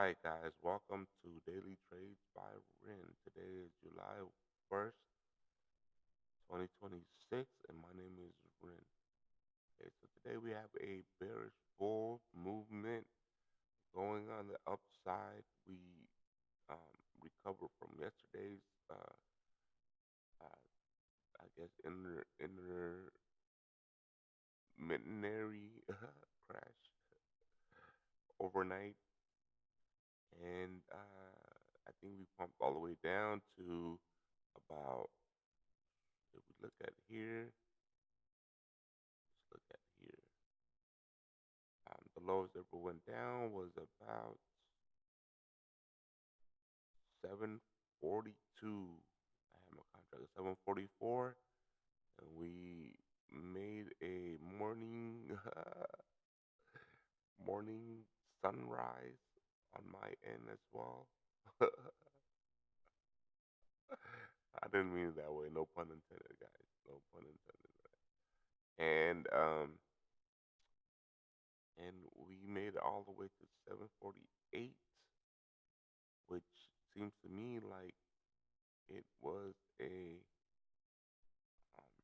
right, guys, welcome to Daily Trades by Ren. Today is July 1st, 2026, and my name is Ren. Okay, so today we have a bearish bull movement going on the upside. We recovered from yesterday's, uh, I guess, intermittenary crash overnight, and I think we pumped all the way down to about, if we look at here, let's look at here. The lowest ever went down was about 742. I have my contract at 744, and we made a morning sunrise on my end as well. I didn't mean it that way. No pun intended, guys. No pun intended. And we made it all the way to 748, which seems to me like it was a um,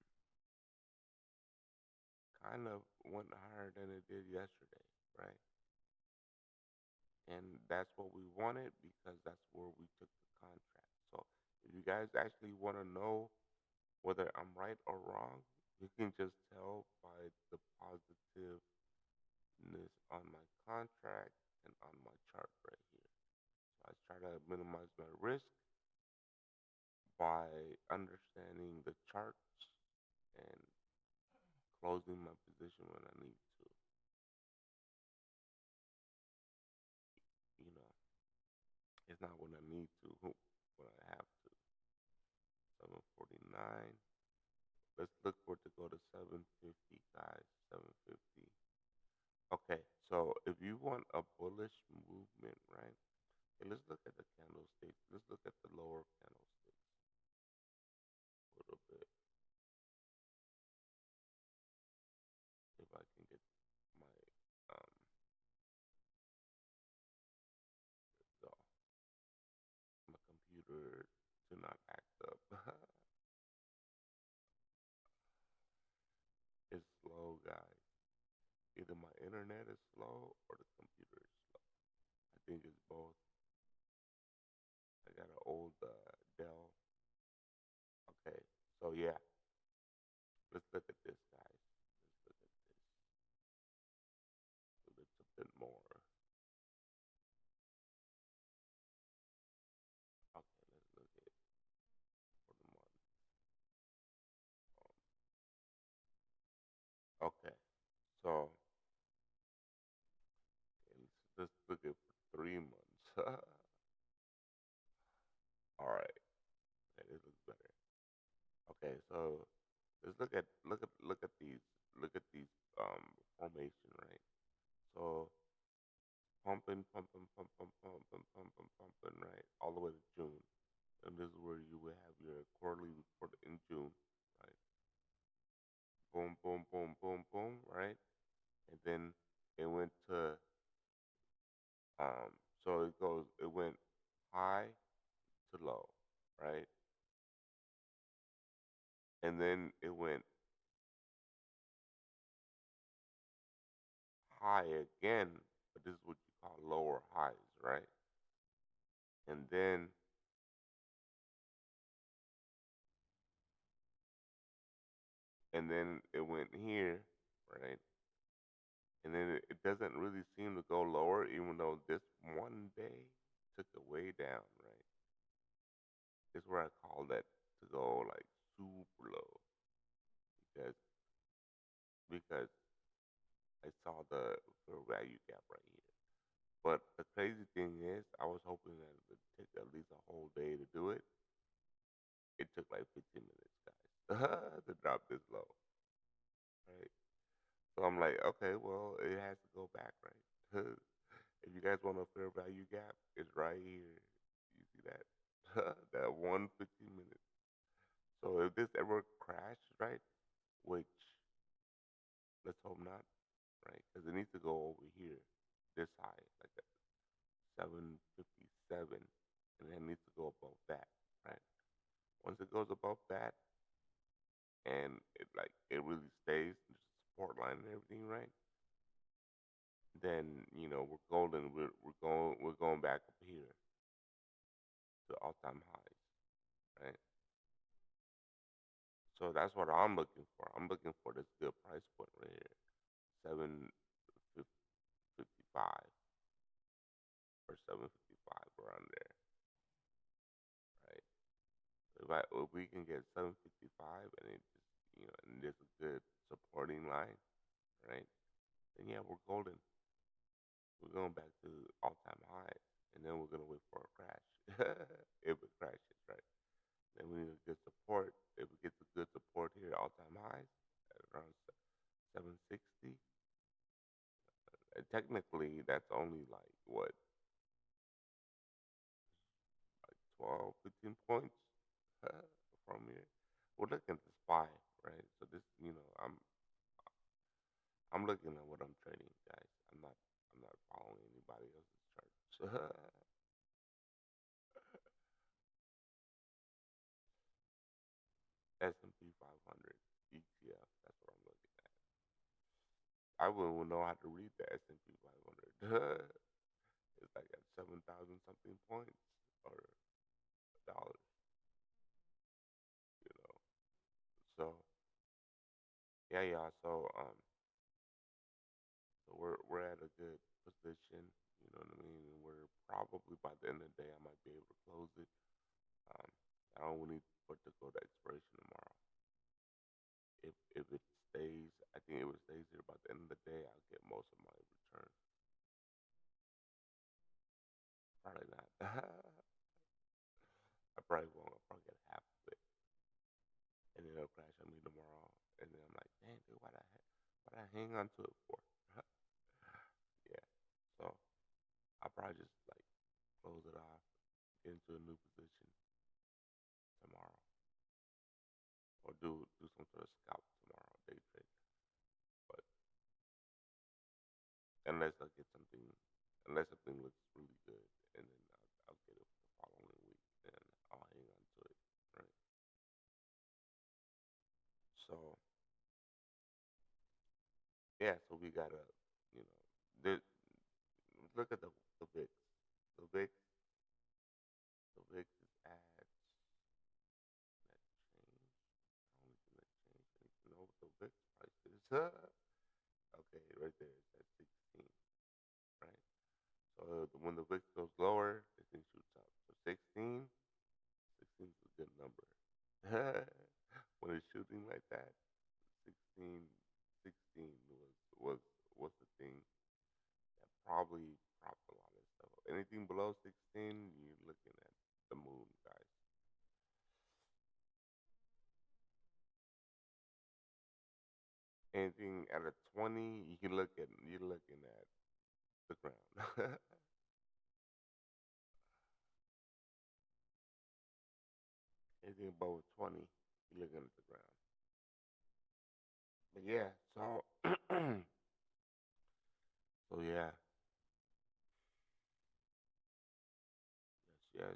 kind of went higher than it did yesterday, right? And that's what we wanted because that's where we took the contract. So if you guys actually want to know whether I'm right or wrong, you can just tell by the positiveness on my contract and on my chart right here. So I try to minimize my risk by understanding the charts and closing my position when I need to. You know, it's not when I need to, when I have to. 749. Let's look for it to go to 750, guys. 750. Okay, so if you want a bullish movement, right? Okay, let's look at the candlesticks. Let's look at the lower candlesticks a little bit. If I can get my um the, my computer to not act up. It's slow, guys. Either my internet is slow or the computer is slow. I think it's both. I got an old Dell. Okay, so yeah, let's look at this, guys. Let's look at this a little bit more. Okay, let's look at for the month. Okay, so okay, let's look at for 3 months. All right, okay, this looks better. Okay, so let's look at these formation, right? So pumping, pumping, pumping, pumping, pumping, pumping, right, all the way to June, and this is where you will have your quarterly report in June, right? Boom, boom, boom, boom, boom, right? And then it went to so it went high to low, right? And then it went high again, but this is what you call lower highs, right? And then it went here, right? And then it doesn't really seem to go lower, even though this one day took it way down, right? This is where I call that to go like super low because because I saw the fair value gap right here. But the crazy thing is, I was hoping that it would take at least a whole day to do it. It took like 15 minutes, guys, to drop this low, right? So I'm like, okay, well, it has to go back, right? If you guys want a fair value gap, it's right here. You see that? That 1 15 minutes. So if this ever crashes, right, which let's hope not, right? Because it needs to go over here, this high, like that. 757, and it needs to go above that, right? Once it goes above that, and it really stays the support line and everything, right? Then we're golden. We're going back up here to all time highs, right? So that's what I'm looking for. I'm looking for this good price point right here, 755 or 755 around there, right? If we can get 755 and it just and there's a good supporting line, right? Then yeah, we're golden. We're going back to all time high, and then we're gonna wait for a crash. If it crashes, right? Then we need a good support. If we get the good support here, all time highs at around 760. Technically, that's only like what, like 12, 15 points from here. We're looking at the SPY, right? So this, I'm looking at what I'm trading, guys. I'm not following anybody else's charts. S&P 500 ETF. That's what I'm looking at. I wouldn't even know how to read the S&P 500. It's like at 7,000 something points or dollars, you know. So yeah, yeah. So we're at a good position. You know what I mean? And we're probably by the end of the day, I might be able to close it. Um, I don't need for it to go to expiration tomorrow. If it stays, I think if it stays here by the end of the day, I'll get most of my return. Probably not. I probably won't. I'll probably get half of it, and then it'll crash on me tomorrow. And then I'm like, dang, dude, why'd I hang on to it for? Yeah. So I'll probably just like close it off, get into a new position tomorrow, or do some sort of scalp tomorrow, day trade. But unless I get something, unless something looks really good, and then I'll get it the following week, and I'll hang on to it, right? So yeah, so we gotta, you know, look at the VIX. The VIX, the VIX is at that change. I don't think that change. I need to know what the VIX price is. Okay, right there, it's at 16, right? So when the VIX goes lower, this thing shoots up. So 16, 16 is a good number. When it's shooting like that, 16, 16 was the thing that probably propped a lot of stuff up. Anything below 16, you're looking at the moon, guys. Anything at a 20, you're looking at the ground. Anything above a 20, you're looking at the ground. But yeah, so so yeah, yes, yes.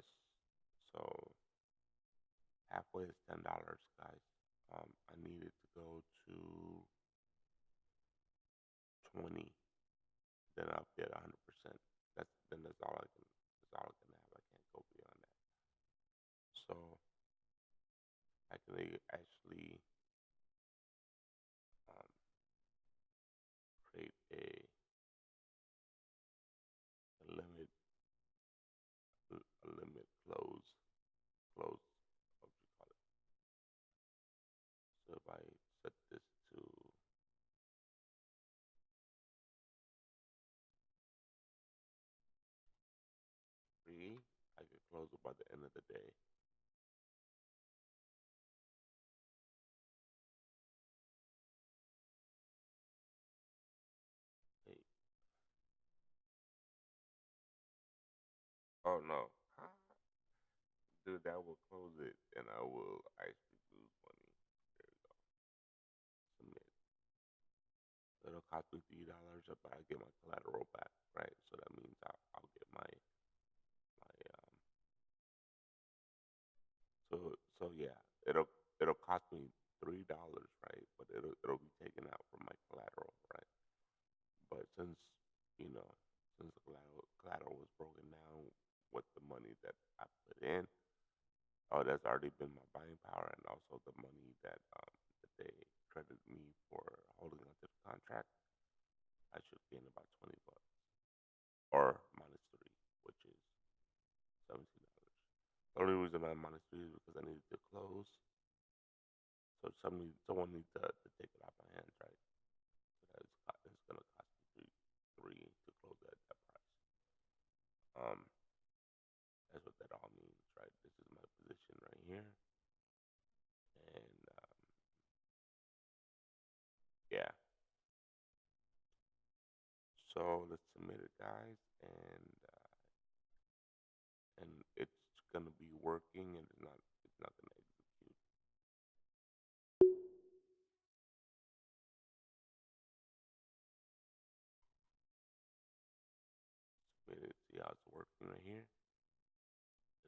So halfway is $10, guys. I needed to go to 20, then I'll get 100%. That's all I can. That's all I can have. I can't go beyond that. So I can actually um, create a limit, a limit close. What do you call it? So if I set this to 3, I could close it by the end of the day. Hey, oh no, dude, that will close it, and I will actually lose money. There we go. Submit. So it'll cost me $3, but I get my collateral back, right? So that means I'll get my. So yeah, it'll cost me $3, right? But it'll be taken out from my collateral, right? But you know since the collateral was broken down with the money that I put in, oh, that's already been my buying power, and also the money that they credit me for holding onto the contract. I should gain about $20 or -3, which is $17. The only reason I'm -3 is because I needed to close. So someone needs to take it out my hands, right? So it's gonna cost me three to close that price. Um, that's what that all means, right? This is my position right here, and yeah. So let's submit it, guys, and it's gonna be working, and it's not gonna execute. Submit it. See how it's working right here.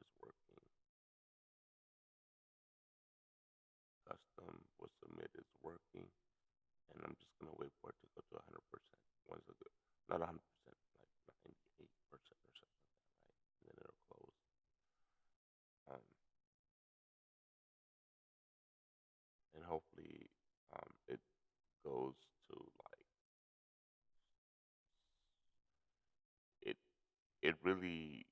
It's working. Custom was submitted. It's working, and I'm just gonna wait for it to go to 100%. Once it go, not 100%, like 98% or something like that, right? And then it'll close. Um, and hopefully, it goes to like it. It really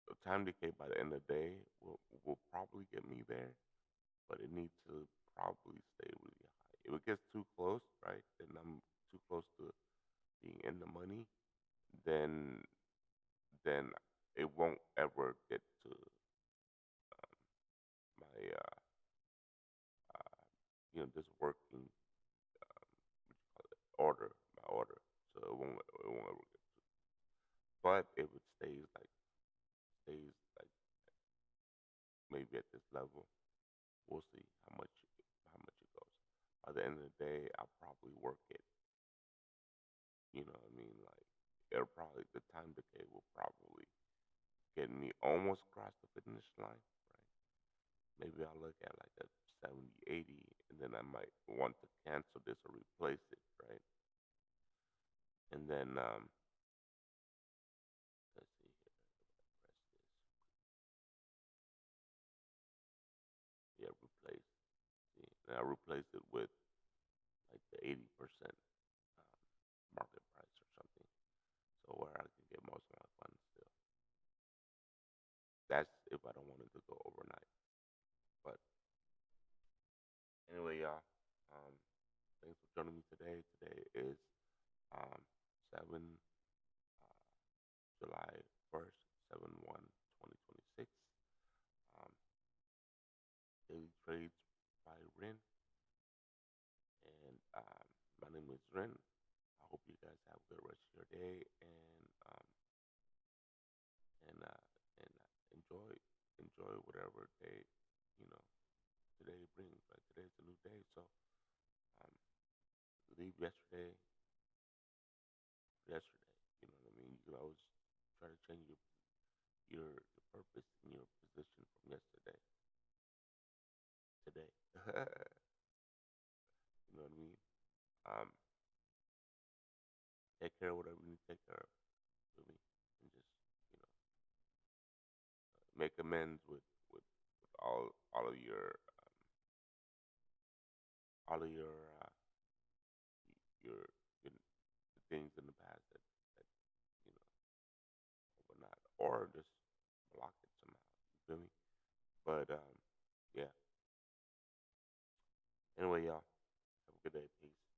the time decay by the end of the day will probably get me there, but it needs to probably stay really high. If it gets too close, right, then I'm too close to being in the money, then then it won't ever get to my uh, this working order, my order. So it won't ever get to. But if it stays like maybe at this level, we'll see how much it goes. By the end of the day, I'll probably work it. You know what I mean? Like the time decay will probably get me almost across the finish line, right? Maybe I'll look at like a 70, 80, and then I might want to cancel this or replace it, right? And then let's see here. Press this. Yeah, replace. See, and I replace it with like the 80% market price or something, so where I can get most of my funds still. That's if I don't want it to go overnight. But anyway, y'all, um, thanks for joining me today. Today is um, 7 July 1st, 7/1, 2026. Um, Daily Trades by Ren. And my name is Ren. I hope you guys have a good rest of your day, and uh, enjoy whatever day you know today brings. Right, today's a new day, so um, leave yesterday. You know what I mean. You can always try to change your purpose and your position from yesterday today. You know what I mean. Um, take care of whatever you need to take care of with me, and just you know make amends with all of your your, your the things in the past that you know or not, or just block it somehow. You feel me? But yeah. Anyway, y'all, have a good day. Peace.